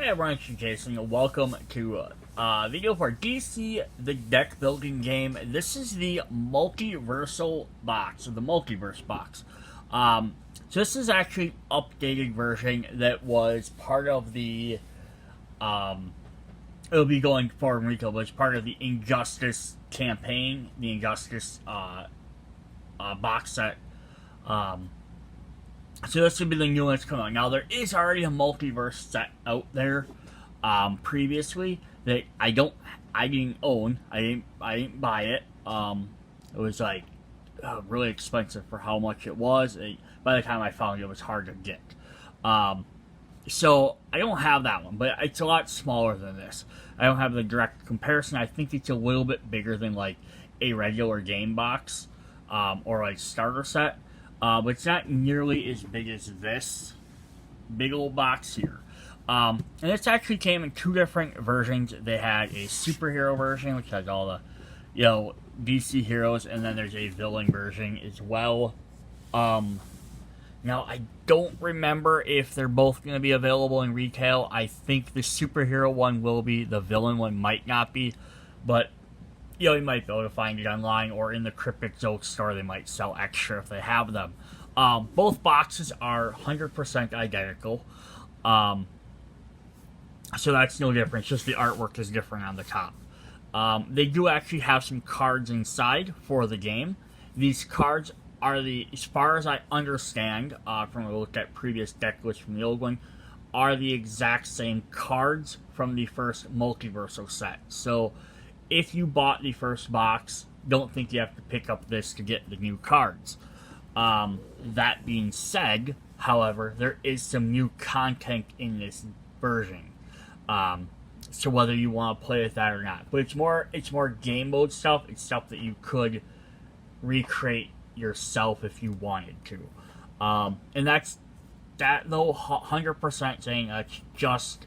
everyone, it's Jason, and welcome to video for DC the Deck Building game. This is the Multiverse Box, or the Multiverse Box. So this is actually an updated version that was part of the, it'll be going forward in retail, but it's part of the Injustice campaign, the Injustice box set. So this would be the new one that's coming out. Now, there is already a multiverse set out there previously that I didn't own. I didn't buy it. It was like really expensive for how much it was. By the time I found it, it was hard to get. So I don't have that one, but it's a lot smaller than this. I don't have the direct comparison. I think it's a little bit bigger than like a regular game box or like starter set. But it's not nearly as big as this big old box here. And this actually came in two different versions. They had a superhero version, which has all the, DC heroes, and then there's a villain version as well. Now, I don't remember if they're both going to be available in retail. I think the superhero one will be, the villain one might not be, but you might be able to find it online, or in the Cryptic Joke store they might sell extra if they have them. Both boxes are 100% identical, so that's no difference, just the artwork is different on the top. They do actually have some cards inside for the game. These cards are as far as I understand, from a look at previous deck lists from the old one, are the exact same cards from the first Multiverse set. So if you bought the first box, don't think you have to pick up this to get the new cards. That being said, however, there is some new content in this version. So whether you want to play with that or not. But it's more game mode stuff. It's stuff that you could recreate yourself if you wanted to. And that though, 100% saying that's just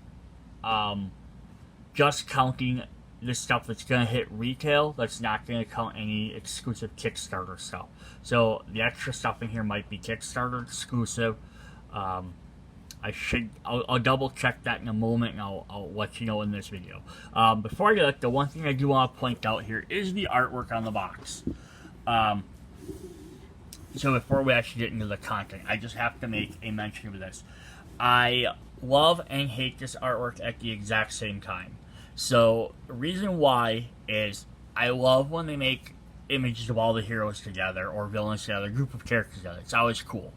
counting the stuff that's going to hit retail. That's not going to count any exclusive Kickstarter stuff. So the extra stuff in here might be Kickstarter exclusive. I'll double check that in a moment, and I'll let you know in this video. Before I do that, the one thing I do want to point out here is the artwork on the box. So before we actually get into the content, I just have to make a mention of this. I love and hate this artwork at the exact same time. So the reason why is I love when they make images of all the heroes together, or villains together, a group of characters together. It's always cool.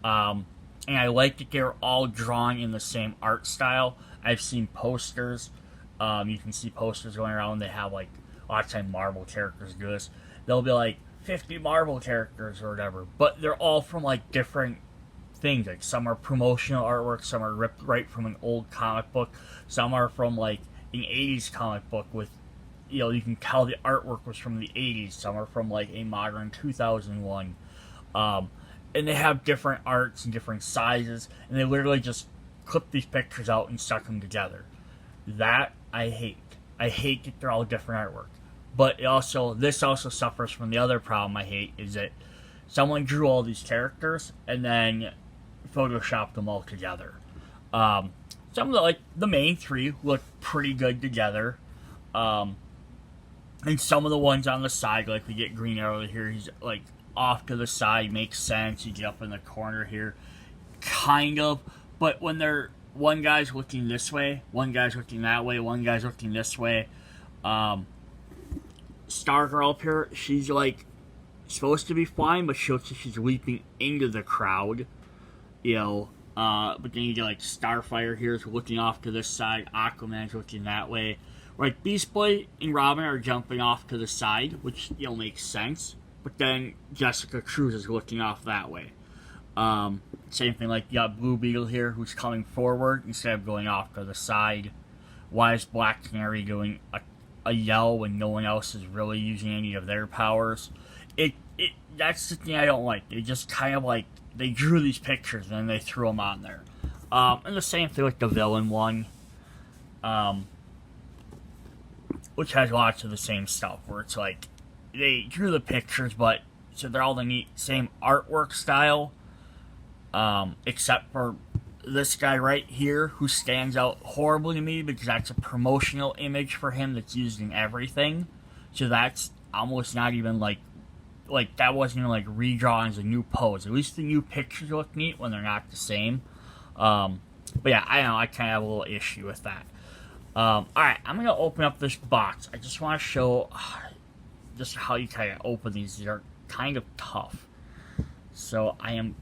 And I like that they're all drawn in the same art style. I've seen posters. You can see posters going around. They have like a lot of time Marvel characters do this. They'll be like 50 Marvel characters or whatever, but they're all from like different things. Like some are promotional artwork, some are ripped right from an old comic book, some are from like an 80s comic book with, you can tell the artwork was from the 80s. Some are from like a modern 2001. And they have different arts and different sizes, and they literally just clip these pictures out and stuck them together. That I hate. I hate that they're all different artwork. But this also suffers from the other problem I hate, is that someone drew all these characters and then photoshopped them all together. Some of the main three look pretty good together. And some of the ones on the side, like we get Green Arrow here, he's like off to the side, makes sense. You get up in the corner here, kind of. But when one guy's looking this way, one guy's looking that way, one guy's looking this way. Stargirl up here, she's like supposed to be flying, but she looks like she's leaping into the crowd. But then you get like Starfire here is looking off to this side, Aquaman's looking that way. Like Beast Boy and Robin are jumping off to the side, which makes sense. But then Jessica Cruz is looking off that way. Same thing, like you got Blue Beetle here, who's coming forward instead of going off to the side. Why is Black Canary doing a yell when no one else is really using any of their powers? That's the thing I don't like. They just kind of like, they drew these pictures and then they threw them on there. And the same thing with the villain one, which has lots of the same stuff, where it's like, they drew the pictures, but so they're all the same artwork style, except for this guy right here, who stands out horribly to me because that's a promotional image for him that's used in everything. So that's almost not even like that wasn't even like redrawn as a new pose. At least the new pictures look neat when they're not the same. But yeah, I don't know, I kind of have a little issue with that. Alright, I'm going to open up this box. I just want to show just how you kind of open these. These are kind of tough. So I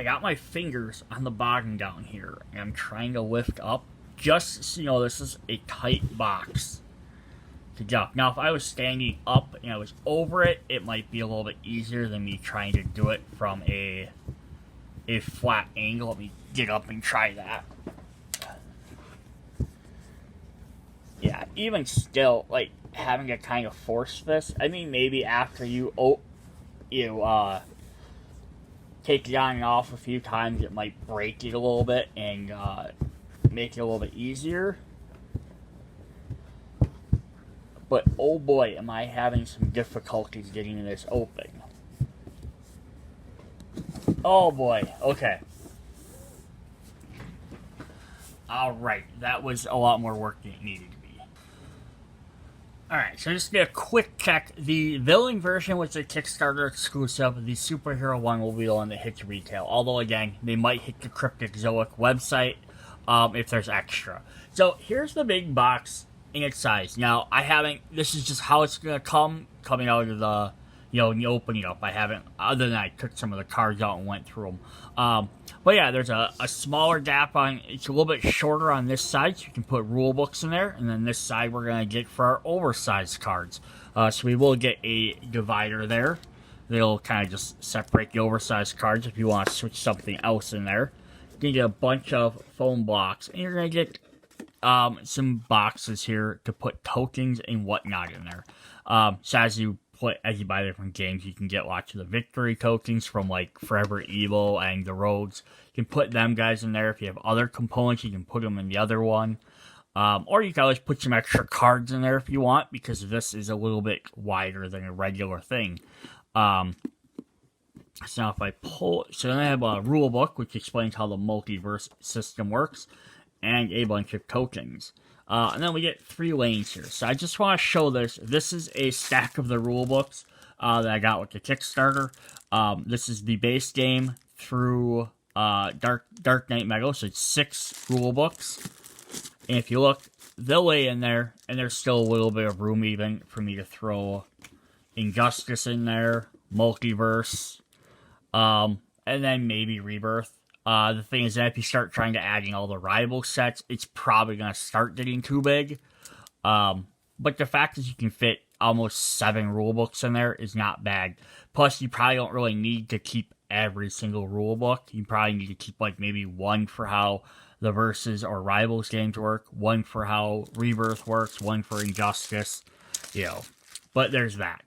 got my fingers on the bottom down here, and I'm trying to lift up. Just so you know, this is a tight box to get up. Now, if I was standing up and I was over it, it might be a little bit easier than me trying to do it from a flat angle. Let me get up and try that. Yeah, even still, like, having to kind of force this, I mean, maybe after you take it on and off a few times, it might break it a little bit and make it a little bit easier. But oh boy, am I having some difficulties getting this open. Oh boy, okay. Alright, that was a lot more work than it needed to be. Alright, so just get a quick check. The villain version was a Kickstarter exclusive. The superhero one will be the one that hits retail. Although, again, they might hit the Cryptic Zoic website if there's extra. So, here's the big box in its size. Now, this is just how it's going to coming out of the, when you open it up. I haven't, other than I took some of the cards out and went through them. But yeah, there's a smaller gap on, it's a little bit shorter on this side, so you can put rule books in there, and then this side we're going to get for our oversized cards. So we will get a divider there. They'll kind of just separate the oversized cards if you want to switch something else in there. You're going to get a bunch of foam blocks, and you're going to get some boxes here to put tokens and whatnot in there. So as you buy different games, you can get lots of the victory tokens from like Forever Evil and the Rogues. You can put them guys in there. If you have other components, you can put them in the other one. Or you can always put some extra cards in there if you want, because this is a little bit wider than a regular thing. So now if I pull, so then I have a rule book, which explains how the multiverse system works, and a bunch of tokens. And then we get 3 lanes here. So I just want to show this. This is a stack of the rule books that I got with the Kickstarter. This is the base game through Dark Knight Metal. So it's 6 rule books. And if you look, they'll lay in there, and there's still a little bit of room even for me to throw Injustice in there, Multiverse, and then maybe Rebirth. The thing is that if you start trying to add in all the rival sets, it's probably going to start getting too big. But the fact is you can fit almost 7 rulebooks in there is not bad. Plus, you probably don't really need to keep every single rulebook. You probably need to keep like maybe 1 for how the Versus or Rivals games work, 1 for how Rebirth works, 1 for Injustice, But there's that.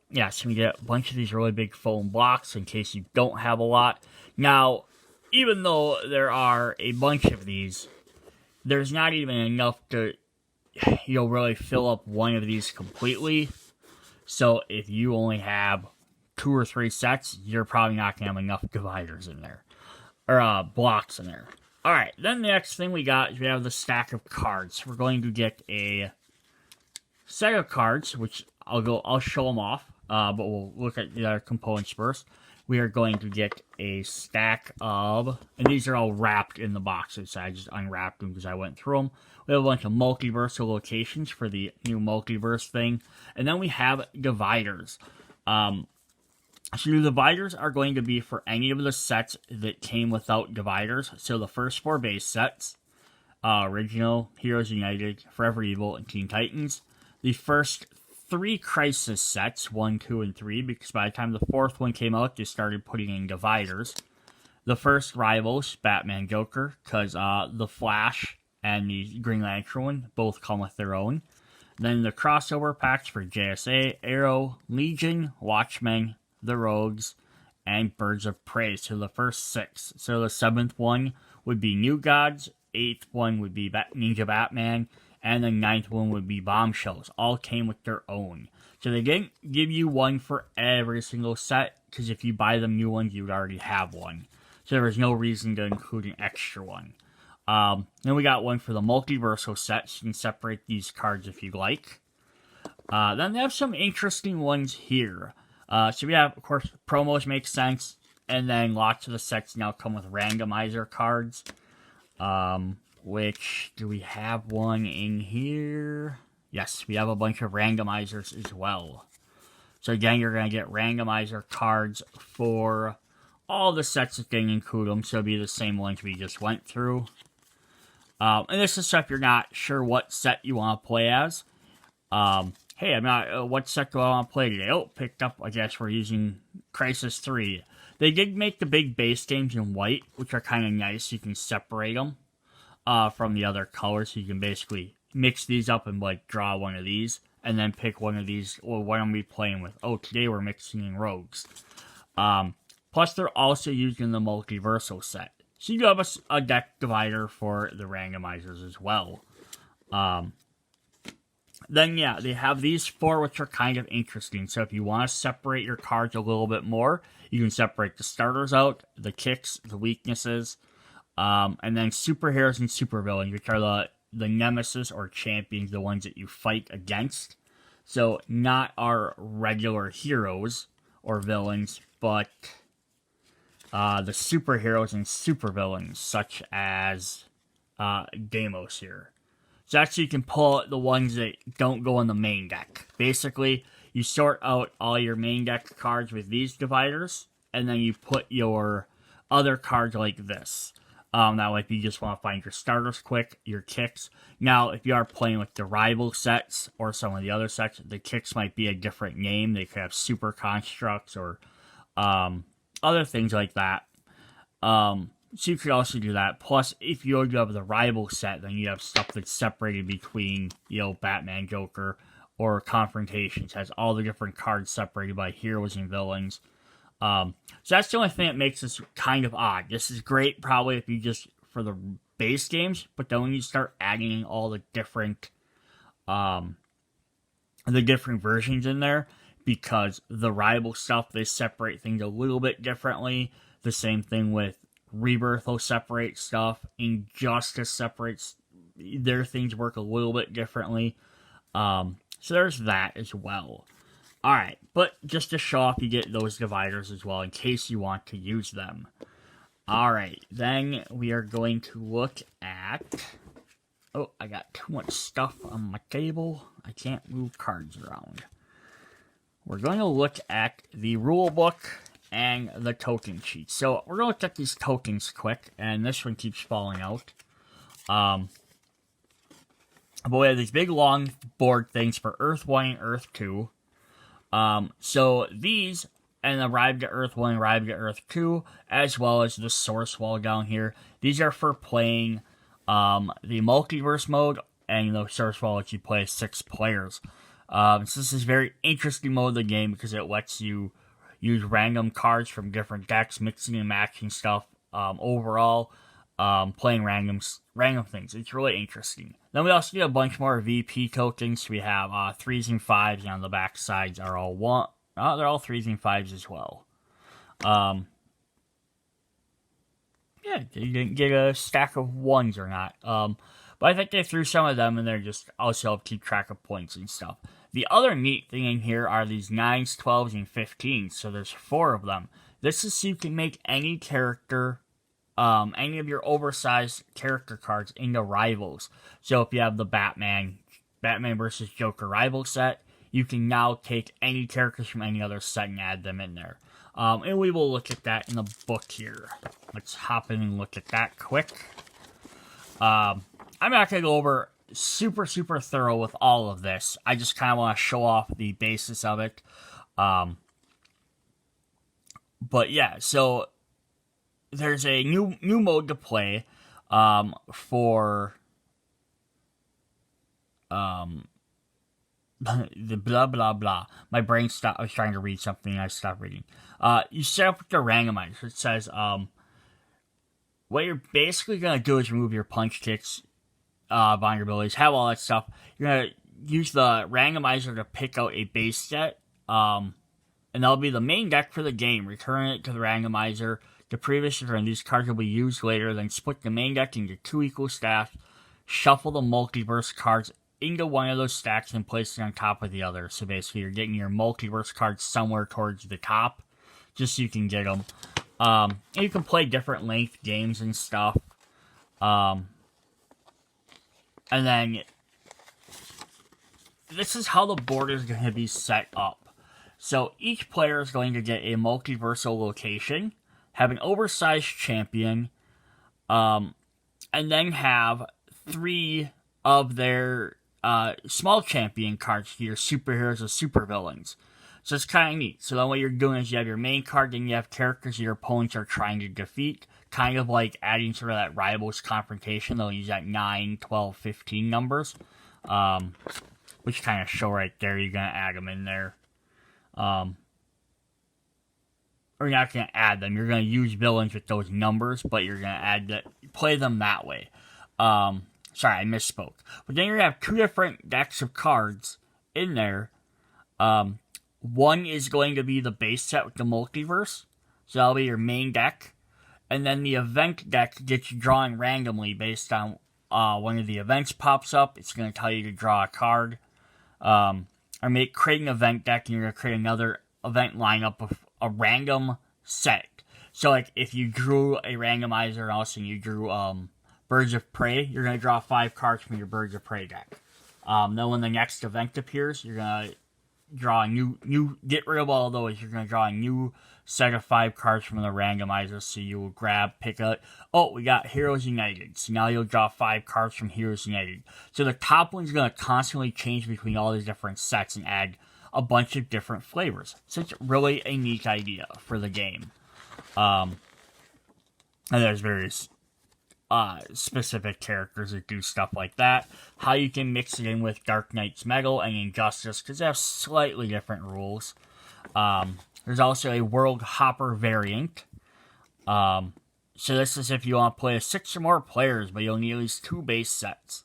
Yeah, so we get a bunch of these really big foam blocks in case you don't have a lot. Now, even though there are a bunch of these, there's not even enough to, really fill up one of these completely. So if you only have 2 or 3 sets, you're probably not going to have enough dividers in there, or blocks in there. Alright, then the next thing we got is we have the stack of cards. We're going to get a set of cards, which I'll show them off, but we'll look at the other components first. We are going to get a stack of, and these are all wrapped in the boxes, so I just unwrapped them because I went through them. We have a bunch of multiverse locations for the new multiverse thing, and then we have dividers. So the dividers are going to be for any of the sets that came without dividers. So the first 4 base sets, Original, Heroes United, Forever Evil, and Teen Titans. The first 3 Crisis sets, 1, 2, and 3, because by the time the 4th one came out, they started putting in dividers. The first Rivals, Batman, Joker, because the Flash and the Green Lantern one both come with their own. Then the crossover packs for JSA, Arrow, Legion, Watchmen, the Rogues, and Birds of Prey. So the first 6. So the 7th one would be New Gods, 8th one would be Ninja Batman, and the 9th one would be Bombshells. All came with their own. So they didn't give you one for every single set, because if you buy them new ones, you would already have one. so there was no reason to include an extra one. Then we got one for the Multiverse set, so you can separate these cards if you like. Then they have some interesting ones here. So we have, of course, promos make sense, and then lots of the sets now come with randomizer cards. Which, do we have one in here? Yes, we have a bunch of randomizers as well. So again, you're going to get randomizer cards for all the sets that didn't include them, so it'll be the same ones we just went through. And this is stuff you're not sure what set you want to play as. Hey, I'm not, what set do I want to play today? Oh, picked up, I guess we're using Crisis 3. They did make the big base games in white, which are kind of nice. You can separate them from the other colors, so you can basically mix these up and, like, draw one of these, and then pick one of these, or what am we playing with? Oh, today we're mixing in rogues. Plus, they're also using the Multiversal set. So you have a deck divider for the randomizers as well. Then, yeah, they have these four, which are kind of interesting. So if you want to separate your cards a little bit more, you can separate the starters out, the kicks, the weaknesses, and then superheroes and supervillains, which are the nemesis or champions, the ones that you fight against. So not our regular heroes or villains, but the superheroes and supervillains, such as Deimos here. So actually you can pull out the ones that don't go in the main deck. Basically, you sort out all your main deck cards with these dividers, and then you put your other cards like this. Now, if you just want to find your starters quick, your kicks. Now, if you are playing with the rival sets or some of the other sets, the kicks might be a different name. They could have super constructs or other things like that. So you could also do that. Plus, if you have the rival set, then you have stuff that's separated between, Batman, Joker, or Confrontations. Has all the different cards separated by heroes and villains. So that's the only thing that makes this kind of odd. This is great probably if you just, for the base games, but then when you start adding all the different versions in there, because the rival stuff, they separate things a little bit differently. The same thing with Rebirth will separate stuff. Injustice separates, their things work a little bit differently. So there's that as well. Alright, but just to show off, you get those dividers as well in case you want to use them. Alright, then we are going to look at... Oh, I got too much stuff on my table. I can't move cards around. We're going to look at the rule book and the token sheet. So we're going to look at these tokens quick, and this one keeps falling out. But we have these big long board things for Earth 1 and Earth 2. So these, and Arrived at Earth 1, Arrived at Earth 2, as well as the source wall down here. These are for playing the multiverse mode, and the source wall lets you play 6 players. So this is a very interesting mode of the game because it lets you use random cards from different decks, mixing and matching stuff. Overall, playing random things. It's really interesting. Then we also get a bunch more VP tokens. We have 3s and 5s, and on the back sides are all one. They're all 3s and 5s as well. Yeah, you didn't get a stack of 1s or not. But I think they threw some of them, and they're just also help keep track of points and stuff. The other neat thing in here are these 9s, 12s, and 15s. So there's 4 of them. This is so you can make any character, any of your oversized character cards into rivals. So if you have the Batman versus Joker rival set, you can now take any characters from any other set and add them in there. And we will look at that in the book here. Let's hop in and look at that quick. I'm not going to go over super thorough with all of this. I just kind of want to show off the basis of it. But yeah, so there's a new mode to play for the blah blah blah. My brain stopped. I was trying to read something and I stopped reading. You set up with the randomizer. It says what you're basically gonna do is remove your punch kicks, vulnerabilities, have all that stuff. You're gonna use the randomizer to pick out a base set, and that'll be the main deck for the game. Return it to the randomizer the previous turn. These cards will be used later. Then split the main deck into 2 equal stacks. Shuffle the multiverse cards into one of those stacks and place it on top of the other. So basically, you're getting your multiverse cards somewhere towards the top, just so you can get them. And you can play different length games and stuff. And then this is how the board is going to be set up. So each player is going to get a multiversal location, have an oversized champion, and then have 3 of their small champion cards to your superheroes or supervillains. So it's kind of neat. So then what you're doing is you have your main card, then you have characters your opponents are trying to defeat. Kind of like adding sort of that rivals confrontation. They'll use that 9, 12, 15 numbers. Which kind of show right there. You're going to add them in there. Or you're not going to add them. You're going to use villains with those numbers, but you're going to play them that way. Sorry, I misspoke. But then you're going to have 2 different decks of cards in there. One is going to be the base set with the multiverse. So that'll be your main deck. And then the event deck gets drawn randomly based on one of the events pops up. It's going to tell you to draw a card. Create an event deck, and you're going to create another event lineup of a random set. So, like, if you drew a randomizer and also you drew Birds of Prey, you're going to draw 5 cards from your Birds of Prey deck. Then when the next event appears, you're going to draw a new get rid of all those. You're going to draw a new set of 5 cards from the randomizer. So you will pick up, we got Heroes United. So now you'll draw 5 cards from Heroes United. So the top one's going to constantly change between all these different sets and add a bunch of different flavors. So it's really a neat idea for the game. And there's various specific characters that do stuff like that. How you can mix it in with Dark Knight's Metal and Injustice, because they have slightly different rules. There's also a World Hopper variant. So this is if you want to play 6 or more players, but you'll need at least 2 base sets.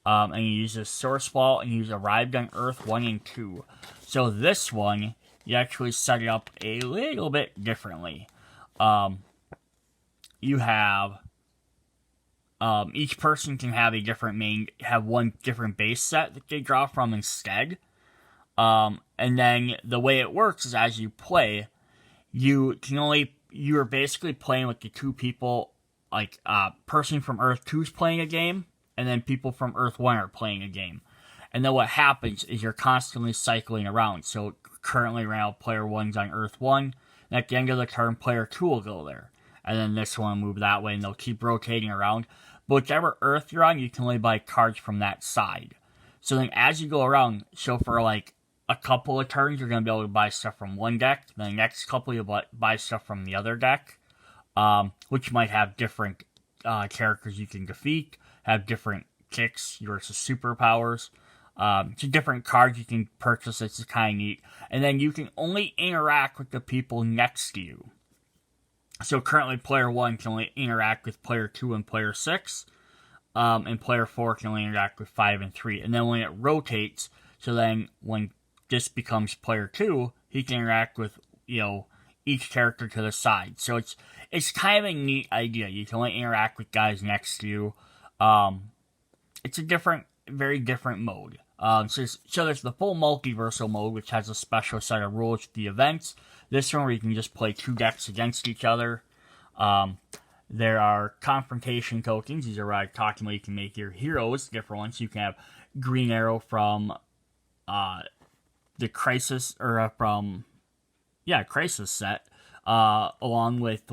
And you use a Source Ball and use Arrived on Earth 1 and 2. So this one, you actually set it up a little bit differently. You have each person can have one different base set that they draw from instead. And then the way it works is as you play, you're basically playing with the 2 people, like person from Earth 2 is playing a game, and then people from Earth 1 are playing a game. And then what happens is you're constantly cycling around. So currently right now player 1's on Earth 1, and at the end of the turn player 2 will go there. And then this one will move that way, and they'll keep rotating around. But whichever Earth you're on, you can only buy cards from that side. So then as you go around, so for like a couple of turns, you're going to be able to buy stuff from one deck. Then the next couple, you'll buy stuff from the other deck, which might have different characters you can defeat, have different kicks versus superpowers. So different cards you can purchase. It's kind of neat. And then you can only interact with the people next to you. So currently player 1 can only interact with player 2 and player 6. And player 4 can only interact with 5 and 3. And then when it rotates, so then when this becomes player 2, he can interact with, each character to the side. So it's kind of a neat idea. You can only interact with guys next to you. It's a very different mode. So there's the full multiversal mode, which has a special set of rules for the events. This one where you can just play 2 decks against each other. There are confrontation tokens. These are where I talked about you can make your heroes different ones. You can have Green Arrow from the Crisis, or Crisis set, along with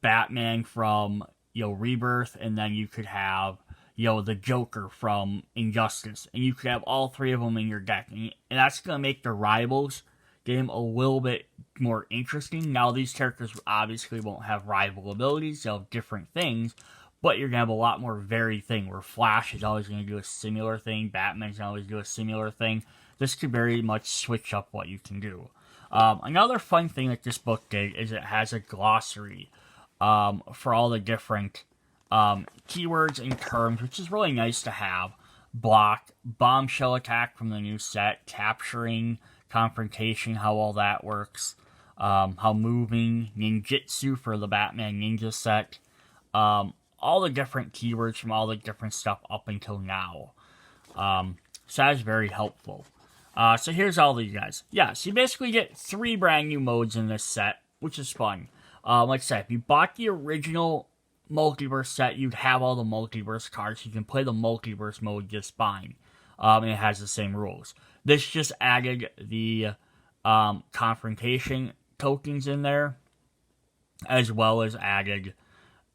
Batman from Rebirth, and then you could have the Joker from Injustice, and you could have all 3 of them in your deck, and that's going to make the Rivals game a little bit more interesting. Now, these characters obviously won't have rival abilities, they'll have different things, but you're going to have a lot more varied thing, where Flash is always going to do a similar thing, Batman's going to always do a similar thing. This could very much switch up what you can do. Another fun thing that this book did is it has a glossary for all the different keywords and terms, which is really nice to have. Block, bombshell attack from the new set, capturing, confrontation, how all that works. how moving, ninjutsu for the Batman Ninja set, all the different keywords from all the different stuff up until now. So that is very helpful. So here's all these guys. Yeah, so you basically get 3 brand new modes in this set, which is fun. Like I said, if you bought the original Multiverse set, you'd have all the Multiverse cards. You can play the Multiverse mode just fine. And it has the same rules. This just added the confrontation tokens in there, as well as added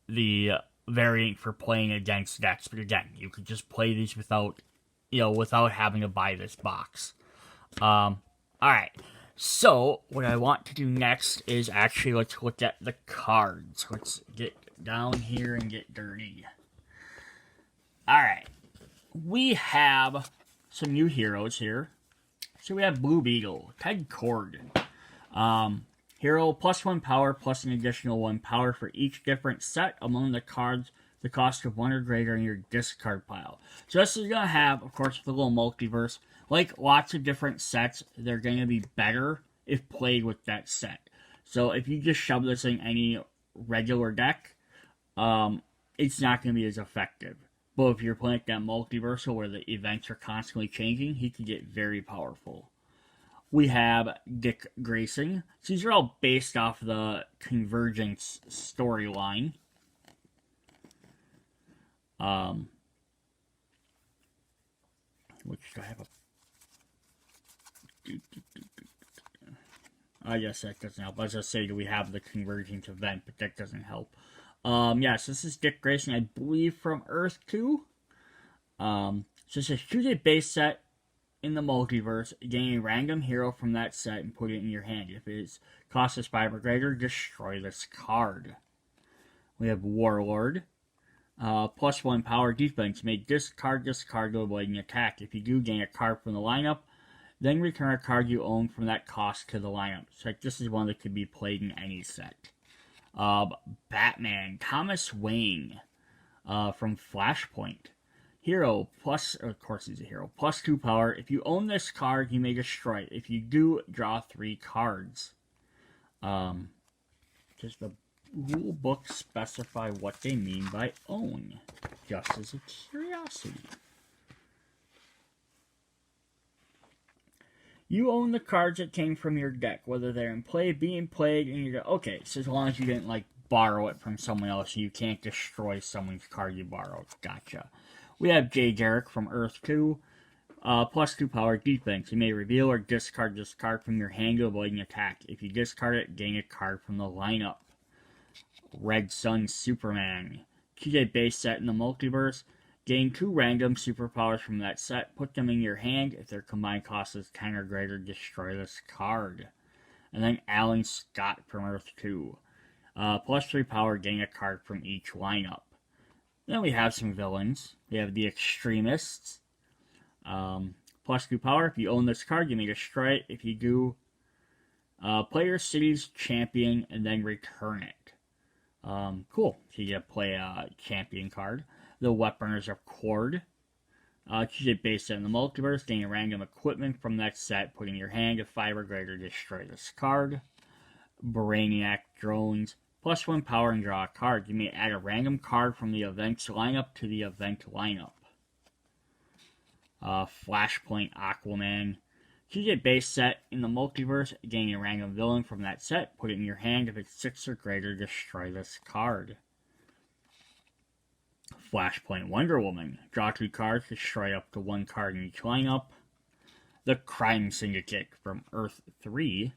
the variant for playing against decks. But again, you could just play these without having to buy this box. Alright, so what I want to do next is actually let's look at the cards. Let's get down here and get dirty. Alright, we have some new heroes here. So we have Blue Beetle, Ted Cord. Hero, +1 power, plus an additional 1 power for each different set among the cards, the cost of 1 or greater in your discard pile. So this is going to have, of course, the little multiverse. Like lots of different sets, they're going to be better if played with that set. So if you just shove this in any regular deck, it's not going to be as effective. But if you're playing that multiversal where the events are constantly changing, he can get very powerful. We have Dick Grayson. So these are all based off the Convergence storyline. Which do I have a... I guess that doesn't help. I was going to say, do we have the Convergence event, but that doesn't help. Yes, this is Dick Grayson, I believe, from Earth 2. So this is choose a base set in the multiverse, gain a random hero from that set and put it in your hand. If it costs us 5 or greater, destroy this card. We have Warlord. +1 power defense. May discard this card to avoid an attack. If you do, gain a card from the lineup. Then return a card you own from that cost to the lineup. So this is one that could be played in any set. Batman. Thomas Wayne. From Flashpoint. Hero, of course he's a hero, +2 power. If you own this card, you may destroy it. If you do, draw 3 cards. Does the rule book specify what they mean by own? Just as a curiosity. You own the cards that came from your deck, whether they're in play, being played, and you go, okay, so as long as you didn't, borrow it from someone else, you can't destroy someone's card you borrowed. Gotcha. We have Jay Garrick from Earth 2, +2 power defense. You may reveal or discard this card from your hand to avoid an attack. If you discard it, gain a card from the lineup. Red Sun Superman. Choose a base set in the multiverse. Gain 2 random superpowers from that set. Put them in your hand. If their combined cost is 10 or greater, destroy this card. And then Alan Scott from Earth 2. +3 power, gain a card from each lineup. Then we have some villains. We have the Extremists. +2 power. If you own this card, you may destroy it. If you do, play your city's champion and then return it. Cool. So you get to play a champion card. The Weaponers of Cord. Choose a base set in the multiverse. Gain a random equipment from that set. Put in your hand. If 5 or greater, destroy this card. Brainiac Drones. +1 power and draw a card. You may add a random card from the event's lineup to the event lineup. Flashpoint Aquaman. Choose a base set in the multiverse. Gain a random villain from that set. Put it in your hand. If it's 6 or greater, destroy this card. Flashpoint Wonder Woman. Draw 2 cards. Destroy up to 1 card in each lineup. The Crime Syndicate from Earth 3.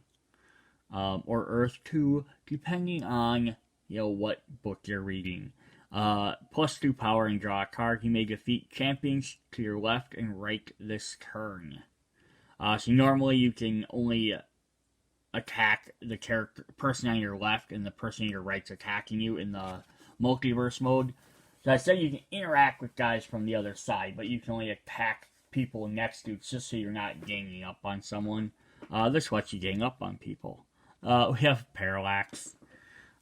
Or Earth 2, depending on, what book you're reading. +2 power and draw a card. You may defeat champions to your left and right this turn. So normally you can only attack the person on your left, and the person on your right's attacking you in the multiverse mode. So I said you can interact with guys from the other side, but you can only attack people next to you just so you're not ganging up on someone. This lets you gang up on people. We have Parallax,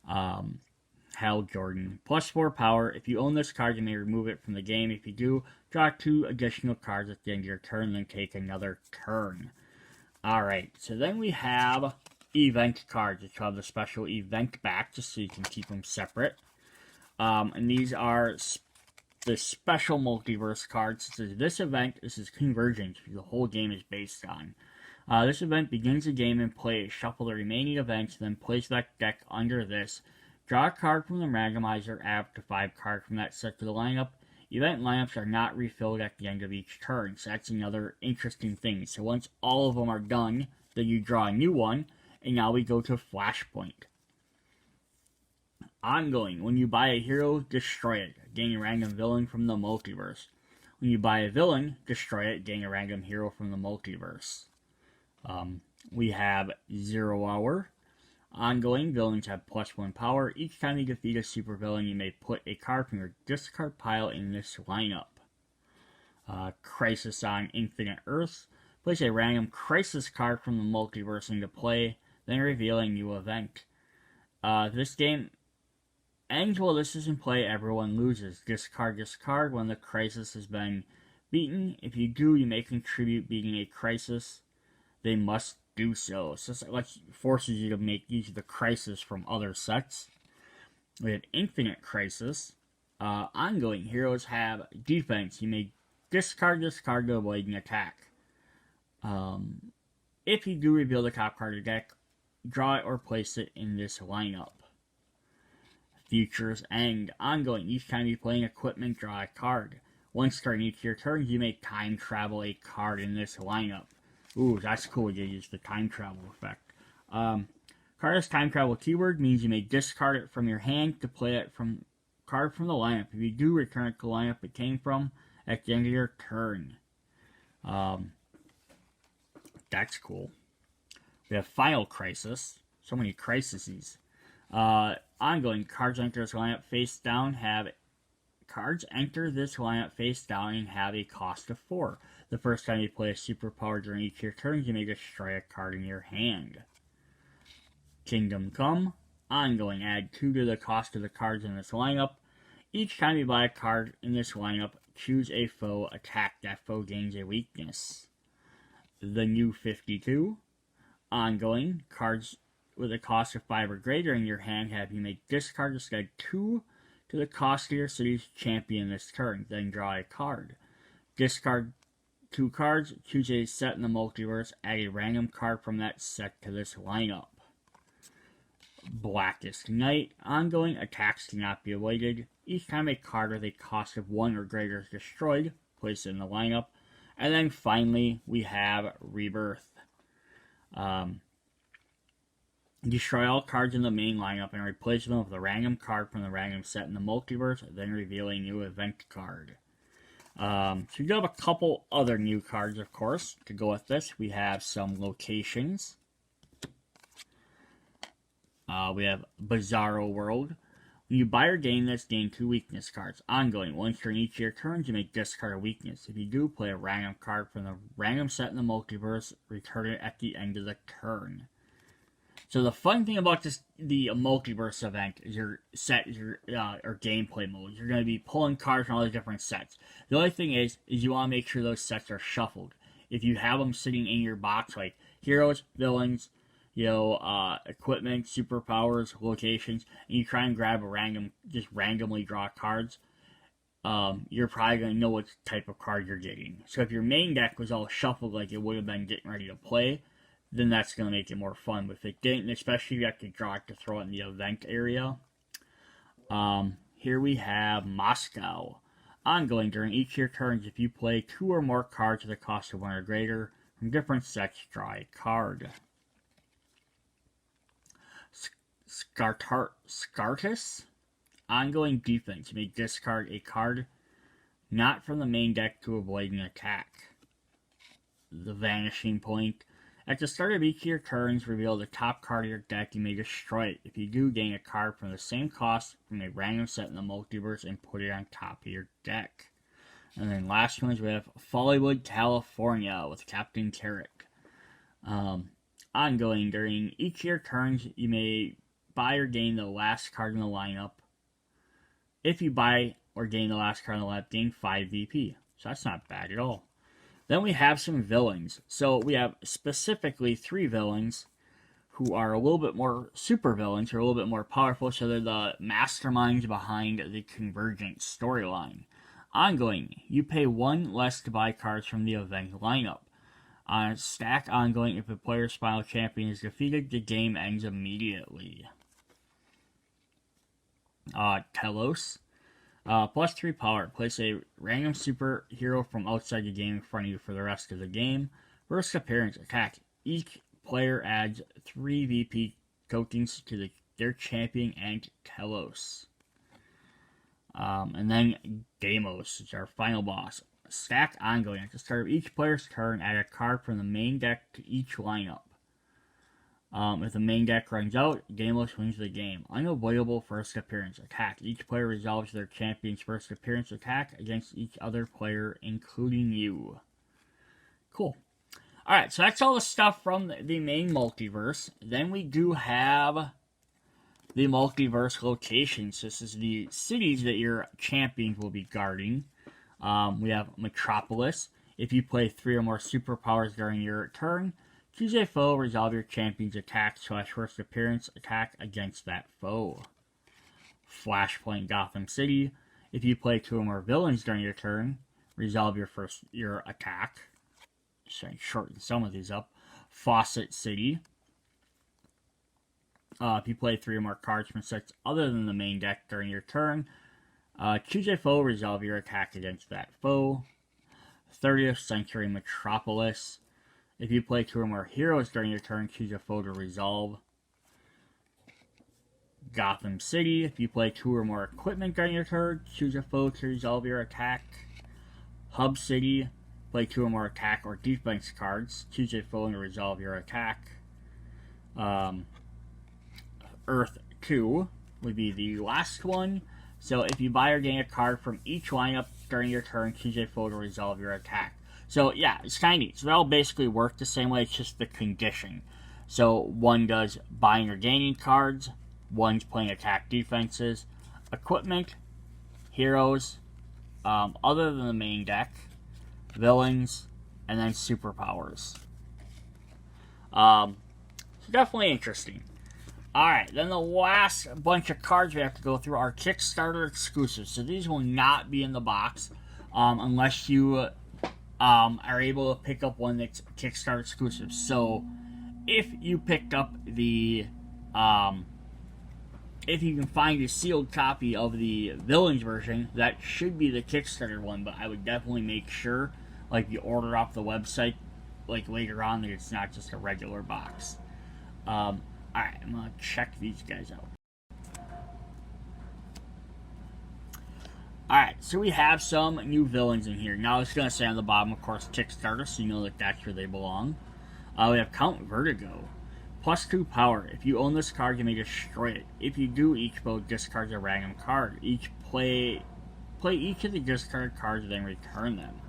Hal Jordan, +4 power. If you own this card, you may remove it from the game. If you do, draw 2 additional cards at the end of your turn, then take another turn. Alright, so then we have event cards, which have the special event back, just so you can keep them separate. And these are the special multiverse cards. So this event, this is Convergence, the whole game is based on. This event begins the game and play. Shuffle the remaining events, then place that deck under this. Draw a card from the randomizer, add up to 5 cards from that set to the lineup. Event lineups are not refilled at the end of each turn, so that's another interesting thing. So once all of them are done, then you draw a new one, and now we go to Flashpoint. Ongoing. When you buy a hero, destroy it. Gain a random villain from the multiverse. When you buy a villain, destroy it. Gain a random hero from the multiverse. We have 0 Hour. Ongoing. Villains have +1 power. Each time you defeat a supervillain, you may put a card from your discard pile in this lineup. Crisis on Infinite Earths. Place a random Crisis card from the multiverse into play, then reveal a new event. This game ends while this is in play. Everyone loses. Discard this card when the Crisis has been beaten. If you do, you may contribute beating a Crisis. They must do so. So it like forces you to make use of the Crisis from other sets. We have Infinite Crisis. Ongoing. Heroes have defense. You may discard this card to avoid an attack. If you do reveal the top card of the deck, draw it or place it in this lineup. Futures End. Ongoing. Each time you play an equipment, draw a card. Once during each of your turns, you may time travel a card in this lineup. Ooh, that's cool. You use the time travel effect. Card has time travel keyword means you may discard it from your hand to play it from card from the lineup. If you do, return it to the lineup it came from at the end of your turn. That's cool. We have Final Crisis. So many crises. Ongoing. Cards enter this lineup face down and have a cost of 4. The first time you play a superpower during each of your turns, you may destroy a card in your hand. Kingdom Come. Ongoing. Add 2 to the cost of the cards in this lineup. Each time you buy a card in this lineup, choose a foe. Attack. That foe gains a weakness. The New 52. Ongoing. Cards with a cost of 5 or greater in your hand have you may discard instead 2 to the cost of your city's champion this turn. Then draw a card. Discard 2 cards, choose a set in the multiverse, add a random card from that set to this lineup. Blackest Night. Ongoing. Attacks cannot be avoided. Each time a card with a cost of 1 or greater is destroyed, place it in the lineup. And then finally, we have Rebirth. Destroy all cards in the main lineup and replace them with a random card from the random set in the multiverse, then reveal a new event card. So we do have a couple other new cards, of course, to go with this. We have some locations. We have Bizarro World. When you buy or gain this, gain 2 weakness cards. Ongoing. Once during each of your turns, you may discard a weakness. If you do, play a random card from the random set in the multiverse, return it at the end of the turn. So the fun thing about the multiverse event is your or gameplay modes. You're going to be pulling cards from all the different sets. The only thing is you want to make sure those sets are shuffled. If you have them sitting in your box, like heroes, villains, equipment, superpowers, locations, and you try and grab just randomly draw cards, you're probably going to know what type of card you're getting. So if your main deck was all shuffled like it would have been getting ready to play, then that's going to make it more fun. But if it didn't, especially if you have to draw it to throw it in the event area. Here we have Moscow. Ongoing. During each of your turns, if you play 2 or more cards at the cost of 1 or greater from different sets, draw a card. Scartus. Ongoing defense. You may discard a card not from the main deck to avoid an attack. The Vanishing Point. At the start of each of your turns, reveal the top card of your deck. You may destroy it. If you do, gain a card from the same cost from a random set in the multiverse and put it on top of your deck. And then last one is we have Follywood, California with Captain Carrick. Ongoing. During each of your turns, you may buy or gain the last card in the lineup. If you buy or gain the last card in the lineup, gain 5 VP. So that's not bad at all. Then we have some villains. So we have specifically 3 villains who are a little bit more super villains, or a little bit more powerful, so they're the masterminds behind the Convergent storyline. Ongoing, you pay 1 less to buy cards from the event lineup. On stack ongoing, if a player's final champion is defeated, the game ends immediately. Telos. Plus 3 power. Place a random superhero from outside the game in front of you for the rest of the game. First appearance, attack. Each player adds 3 VP tokens to their champion and Telos. And then Deimos, which is our final boss. Stack ongoing. At the start of each player's turn, add a card from the main deck to each lineup. If the main deck runs out, Deimos wins the game. Unavoidable first appearance attack. Each player resolves their champion's first appearance attack against each other player, including you. Cool. Alright, so that's all the stuff from the main multiverse. Then we do have the multiverse locations. This is the cities that your champions will be guarding. We have Metropolis. If you play 3 or more superpowers during your turn, choose a foe, resolve your champion's attack / first appearance attack against that foe. Flashpoint Gotham City. If you play 2 or more villains during your turn, resolve your attack. So I shorten some of these up. Fawcett City. If you play 3 or more cards from sets other than the main deck during your turn, choose a foe, resolve your attack against that foe. 30th Century Metropolis. If you play 2 or more heroes during your turn, choose a foe to resolve. Gotham City. If you play 2 or more equipment during your turn, choose a foe to resolve your attack. Hub City. Play 2 or more attack or defense cards. Choose a foe to resolve your attack. Earth 2 would be the last one. So if you buy or gain a card from each lineup during your turn, choose a foe to resolve your attack. So yeah, it's kind of neat. So they all basically work the same way, it's just the condition. So one does buying or gaining cards, one's playing attack defenses, equipment, heroes, other than the main deck, villains, and then superpowers. So definitely interesting. Alright, then the last bunch of cards we have to go through are Kickstarter exclusives. So these will not be in the box unless you are able to pick up one that's Kickstarter exclusive. So if you picked up the if you can find a sealed copy of the Villains version, that should be the Kickstarter one, but I would definitely make sure, like, you order off the website, like, later on, that it's not just a regular box. Alright, I'm gonna check these guys out. Alright, so we have some new villains in here. Now, it's gonna say on the bottom, of course, Kickstarter, so you know that that's where they belong. We have Count Vertigo. Plus 2 power. If you own this card, you may destroy it. If you do, each foe discards a random card. Play each of the discarded cards and then return them.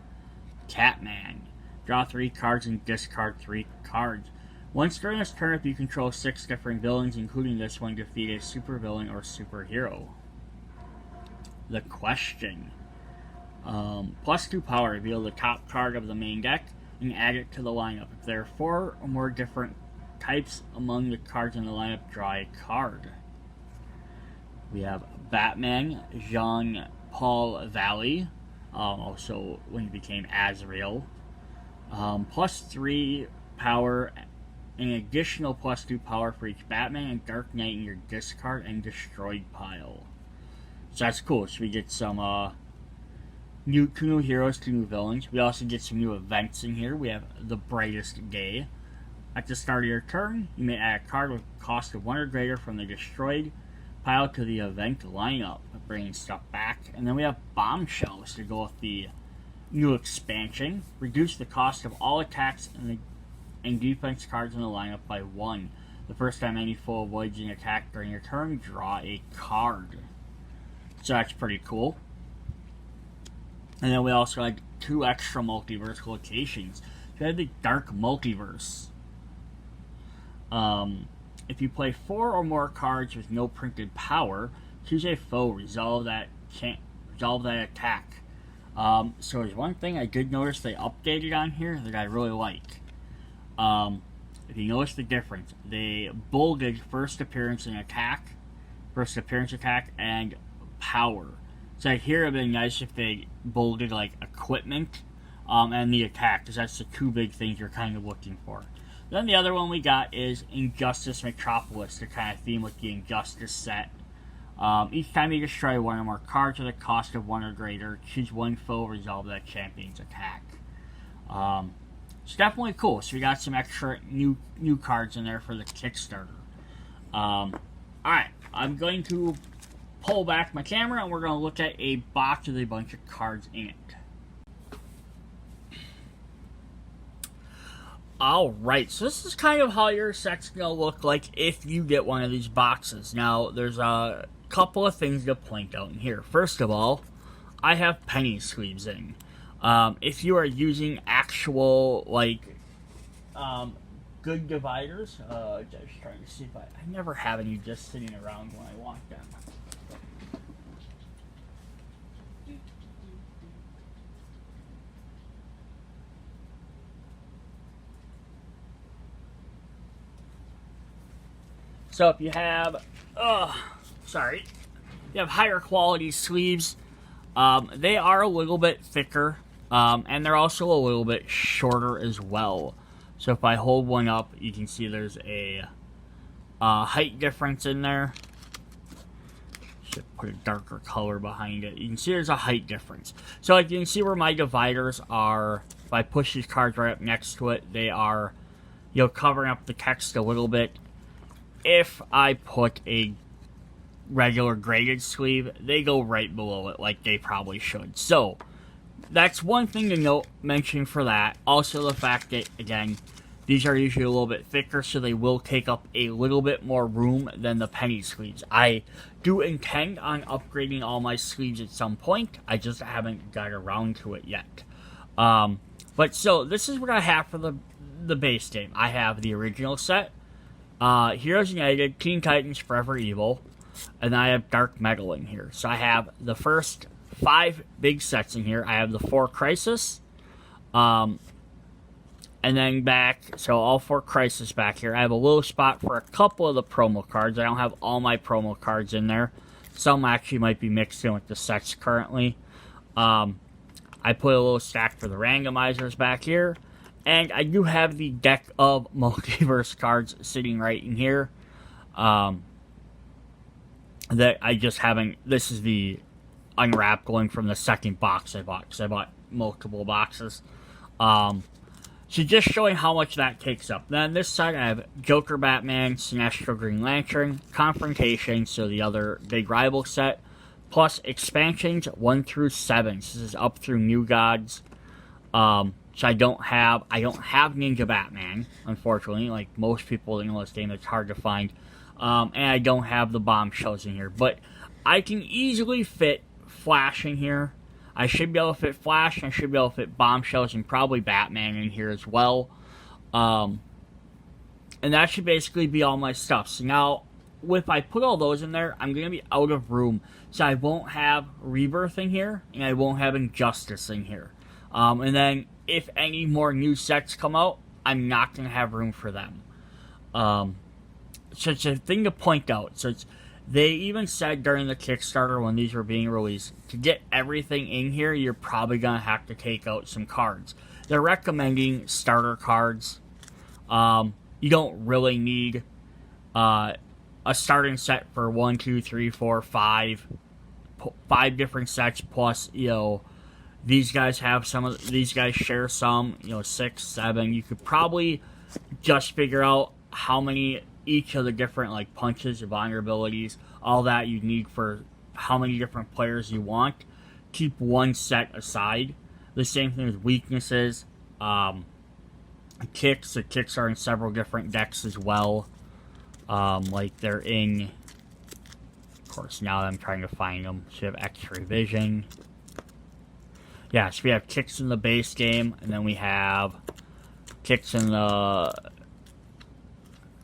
Catman. Draw 3 cards and discard 3 cards. Once during this turn, if you control 6 different villains, including this one, defeat a supervillain or superhero. The Question. Plus 2 power. Reveal the top card of the main deck and add it to the lineup. If there are 4 or more different types among the cards in the lineup, draw a card. We have Batman, Jean-Paul Valley, also when he became Azrael. Plus 3 power, an additional plus 2 power for each Batman and Dark Knight in your discard and destroyed pile. So that's cool. So we get some 2 new heroes, 2 new villains. We also get some new events in here. We have The Brightest Day. At the start of your turn, you may add a card with a cost of 1 or greater from the destroyed pile to the event lineup, bringing stuff back. And then we have Bombshells to go with the new expansion. Reduce the cost of all attacks and defense cards in the lineup by 1. The first time any foe avoids an attack during your turn, draw a card. So that's pretty cool. And then we also had 2 extra multiverse locations. We had the Dark Multiverse. If you play 4 or more cards with no printed power, choose a foe, resolve that attack. So there's one thing I did notice they updated on here that I really like. If if you notice the difference, they bolded first appearance, attack, and power. So here it would be nice if they bolded like equipment and the attack, because that's the two big things you're kind of looking for. Then the other one we got is Injustice Metropolis, to kind of theme with the Injustice set. Each time you destroy one or more cards at a cost of 1 or greater, choose one foe, resolve that champion's attack. It's definitely cool. So we got some extra new cards in there for the Kickstarter. Alright, I'm going to pull back my camera and we're going to look at a box with a bunch of cards in it. Alright, so this is kind of how your set's going to look like if you get one of these boxes. Now, there's a couple of things to point out in here. First of all, I have penny sleeves in. If you are using actual, like, good dividers, I was trying to see if I never have any just sitting around when I want them. So if you have, you have higher quality sleeves, they are a little bit thicker, and they're also a little bit shorter as well. So if I hold one up, you can see there's a height difference in there. Should put a darker color behind it. You can see there's a height difference. So like you can see where my dividers are, if I push these cards right up next to it, they are, covering up the text a little bit. If I put a regular graded sleeve, they go right below it like they probably should. So, that's one thing to mention for that. Also the fact that, again, these are usually a little bit thicker, so they will take up a little bit more room than the penny sleeves. I do intend on upgrading all my sleeves at some point. I just haven't got around to it yet. But so, this is what I have for the base game. I have the original set. Heroes United, Teen Titans, Forever Evil, and I have Dark Metal in here. So I have the first 5 big sets in here. I have the 4 Crisis, and then back, so all 4 Crisis back here. I have a little spot for a couple of the promo cards. I don't have all my promo cards in there. Some actually might be mixed in with the sets currently. I put a little stack for the randomizers back here. And I do have the deck of Multiverse cards sitting right in here. That I just haven't... This is the unwrap going from the second box I bought, because I bought multiple boxes. So just showing how much that takes up. Then this side I have Joker, Batman, Sinestro, Green Lantern, Confrontation, so the other big rival set, plus expansions 1 through 7. So this is up through New Gods. So I don't have Ninja Batman, unfortunately. Like most people that know this game, it's hard to find. And I don't have the Bombshells in here. But I can easily fit Flash in here. I should be able to fit Flash, and I should be able to fit Bombshells, and probably Batman in here as well. And that should basically be all my stuff. So now, if I put all those in there, I'm going to be out of room. So I won't have Rebirth in here, and I won't have Injustice in here. And then, if any more new sets come out, I'm not going to have room for them. So it's a thing to point out. So they even said during the Kickstarter when these were being released, to get everything in here, you're probably going to have to take out some cards. They're recommending starter cards. You don't really need a starting set for 1, 2, 3, 4, 5 different sets, plus, these guys have these guys share some, 6, 7. You could probably just figure out how many each of the different, like, punches, vulnerabilities, all that you need for how many different players you want. Keep one set aside. The same thing with weaknesses. Kicks. The kicks are in several different decks as well. Like, they're in... Of course, now I'm trying to find them. So you have X-ray vision. Yeah, so we have kicks in the base game, and then we have kicks in the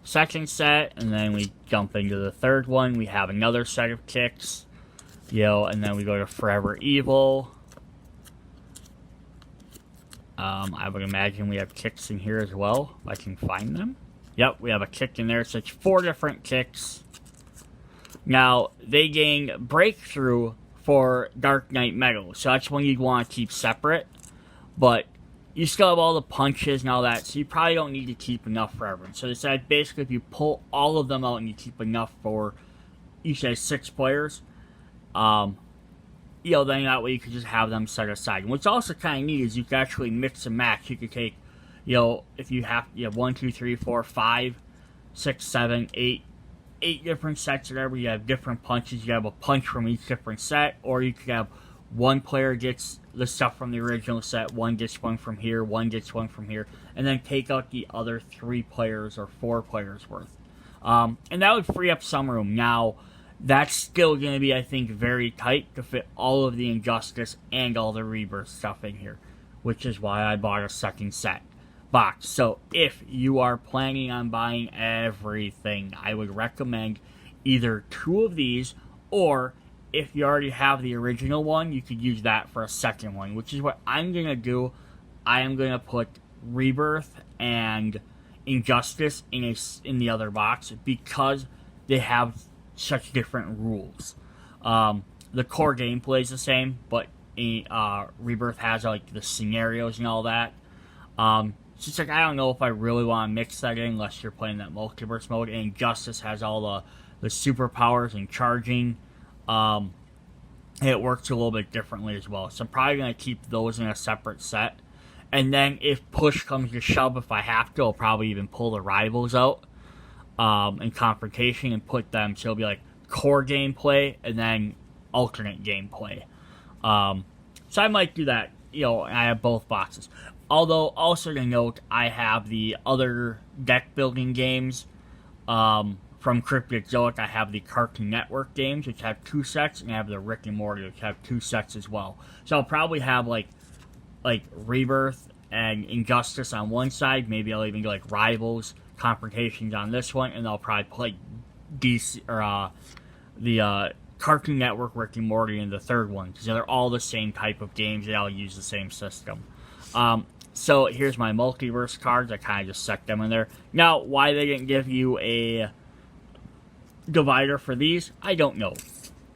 second set, and then we jump into the third one. We have another set of kicks, and then we go to Forever Evil. I would imagine we have kicks in here as well, if I can find them. Yep, we have a kick in there, so it's 4 different kicks. Now, they gain Breakthrough for Dark Knight Metal, so that's one you'd want to keep separate. But you still have all the punches and all that, so you probably don't need to keep enough for everyone. So they said basically if you pull all of them out and you keep enough for each has 6 players, then that way you could just have them set aside. And what's also kind of neat is you can actually mix and match. You could take, if you have 1, 2, 3, 4, 5, 6, 7, 8 different sets or whatever. You have different punches. You have a punch from each different set, or you could have one player gets the stuff from the original set, one gets one from here, one gets one from here, and then take out the other 3 players or 4 players worth. And that would free up some room. Now, that's still going to be, I think, very tight to fit all of the Injustice and all the Rebirth stuff in here, which is why I bought a second set box. So if you are planning on buying everything, I would recommend either 2 of these, or if you already have the original one, you could use that for a second one, which is what I'm going to do. I am going to put Rebirth and Injustice in the other box because they have such different rules. The core gameplay is the same, but Rebirth has like the scenarios and all that. So it's like, I don't know if I really want to mix that in unless you're playing that multiverse mode. And Injustice has all the superpowers and charging. It works a little bit differently as well. So I'm probably going to keep those in a separate set. And then if push comes to shove, if I have to, I'll probably even pull the rivals out in confrontation and put them. So it'll be like core gameplay and then alternate gameplay. So I might do that. I have both boxes. Although, also to note, I have the other deck building games from Cryptic Zoic. I have the Cartoon Network games, which have 2 sets, and I have the Rick and Morty, which have 2 sets as well. So I'll probably have like Rebirth and Injustice on one side. Maybe I'll even do like Rivals, Confrontations on this one, and I'll probably play DC or the Cartoon Network, Rick and Morty, in the third one, because they're all the same type of games. They all use the same system. So here's my multiverse cards. I kind of just set them in there. Now, why they didn't give you a divider for these, I don't know.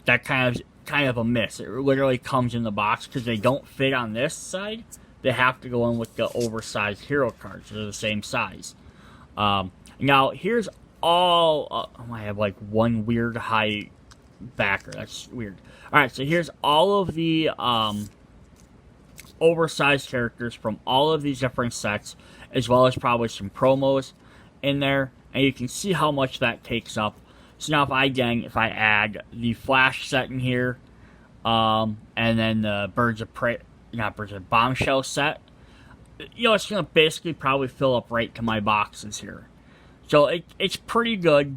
That kind of a miss. It literally comes in the box because they don't fit on this side. They have to go in with the oversized hero cards. They're the same size. Now, here's all... I have like one weird high backer. That's weird. Alright, so here's all of the oversized characters from all of these different sets, as well as probably some promos in there. And you can see how much that takes up. So now if I add the Flash set in here, and then the Bombshell set, it's going to basically probably fill up right to my boxes here. So it's pretty good,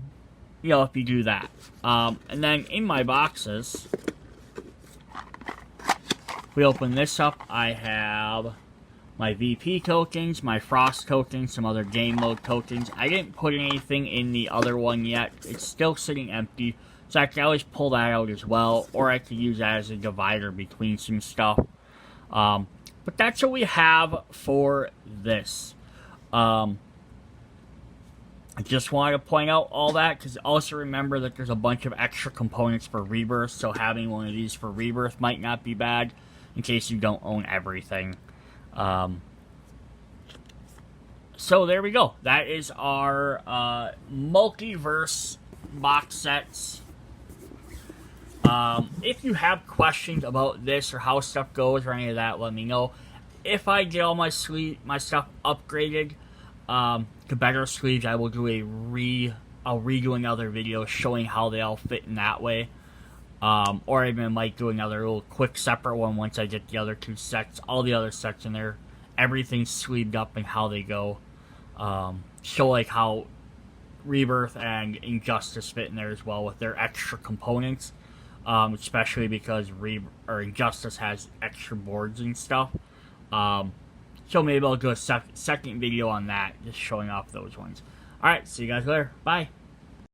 if you do that. And then in my boxes, if we open this up, I have my VP tokens, my Frost tokens, some other game mode tokens. I didn't put anything in the other one yet. It's still sitting empty. So I can always pull that out as well, or I could use that as a divider between some stuff. But that's what we have for this. I just wanted to point out all that, because also remember that there's a bunch of extra components for Rebirth, so having one of these for Rebirth might not be bad, in case you don't own everything. So there we go. That is our Multiverse box sets. If you have questions about this or how stuff goes or any of that, let me know. If I get all my stuff upgraded to better sleeves, I will do I'll redo another video showing how they all fit in that way. Or I even might do another little quick separate one once I get the other 2 sets, all the other sets in there, everything's sleeved up and how they go. Show like how Rebirth and Injustice fit in there as well with their extra components. Especially because Injustice has extra boards and stuff. So maybe I'll do a second video on that, just showing off those ones. Alright, see you guys later. Bye.